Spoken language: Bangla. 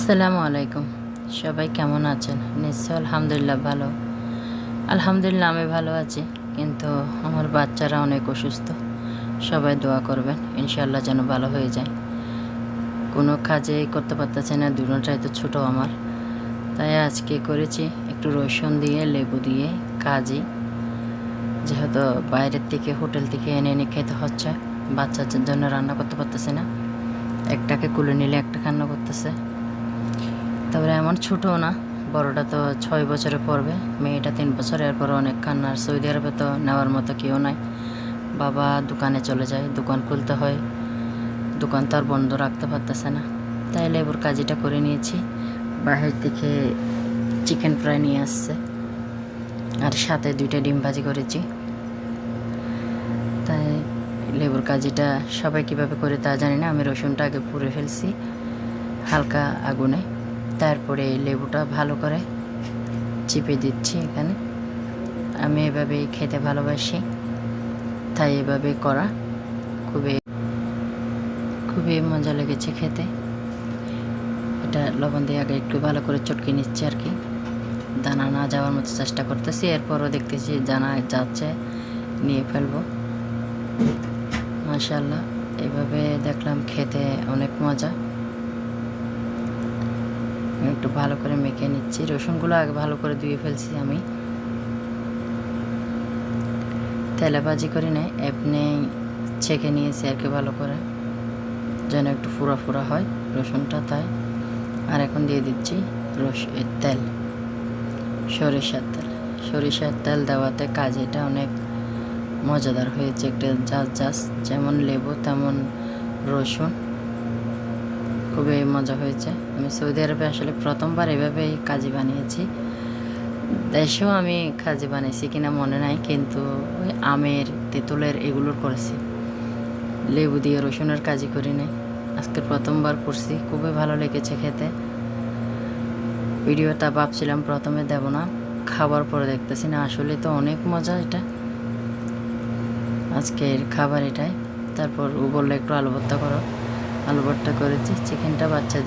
আসসালামু আলাইকুম। সবাই কেমন আছেন? নিশ্চয় আলহামদুলিল্লাহ ভালো। আলহামদুলিল্লাহ আমি ভালো আছি, কিন্তু আমার বাচ্চারা অনেক অসুস্থ। সবাই দোয়া করবেন ইনশাআল্লাহ যেন ভালো হয়ে যায়। কোনো কাজেই করতে পারতেছে না, দুটোটাই তো ছোটো আমার। তাই আজকে করেছি একটু রসুন দিয়ে লেবু দিয়ে কাজি, যেহেতু বাইরের থেকে হোটেল থেকে এনে এনে খেতে হচ্ছে। বাচ্চাদের জন্য রান্না করতে পারতেছে না, একটাকে কুলে নিলে একটা কান্না করতেছে। তারপরে এমন ছোটও না, বড়টা তো 6 বছরে পড়বে, মেয়েটা 3 বছর। এরপর অনেক কান্নার। সৌদি আরবে তো নেওয়ার মতো কেউ নাই। বাবা দোকানে চলে যায়, দোকান খুলতে হয়, দোকান তো আর বন্ধ রাখতে পারতেছে না। তাই লেবুর কাজিটা করে নিয়েছি। বাহির থেকে চিকেন ফ্রাই নিয়ে আসছে, আর সাথে 2টা ডিম ভাজি করেছি। তাই লেবুর কাজিটা সবাই কীভাবে করে তা জানি না। আমি রসুনটা আগে পুড়ে ফেলছি হালকা আগুনে, তারপরে লেবুটা ভালো করে চিপে দিচ্ছি এখানে। আমি এভাবেই খেতে ভালোবাসি, তাই এভাবে করা। খুবই খুবই মজা লেগেছে খেতে। এটা লবণ দিয়ে আগে একটু ভালো করে চটকে নিচ্ছি আর কি, দানা না যাওয়ার মতো চেষ্টা করতেছি। এরপরও দেখতেছি দানা যাচ্ছে, নিয়ে ফেলবো। মাশাআল্লাহ, এভাবে দেখলাম খেতে অনেক মজা। একটু ভালো করে মেখে নিচ্ছি। রসুনগুলো আগে ভালো করে ধুয়ে ফেলছি আমি, তেলে ভাজি করি নাই, এমনি ছেঁকে নিয়েছি আর কি ভালো করে, যেন একটু ফুরা ফুরা হয় রসুনটা। তাই আর এখন দিয়ে দিচ্ছি তেল, সরিষার তেল। সরিষার তেল দেওয়াতে কাজিটা অনেক মজাদার হয়েছে, একটা জাস যেমন লেবু তেমন রসুন, খুবই মজা হয়েছে। আমি সৌদি আরবে আসলে প্রথমবার এভাবেই কাজি বানিয়েছি। দেশেও আমি কাজি বানিয়েছি কিনা মনে নাই, কিন্তু ওই আমের তেঁতুলের এগুলোর করেছি, লেবু দিয়ে রসুনের কাজি করি নাই। আজকে প্রথমবার করছি, খুবই ভালো লেগেছে খেতে। ভিডিওটা ভাবছিলাম প্রথমে দেব না, খাবার পরে দেখতেছি না, আসলে তো অনেক মজা এটা। আজকের খাবার এটাই। তারপর ও বললো একটু আলু ভর্তা করো, আলু ভর্তা করেছি। চিকেনটা বাচ্চাদের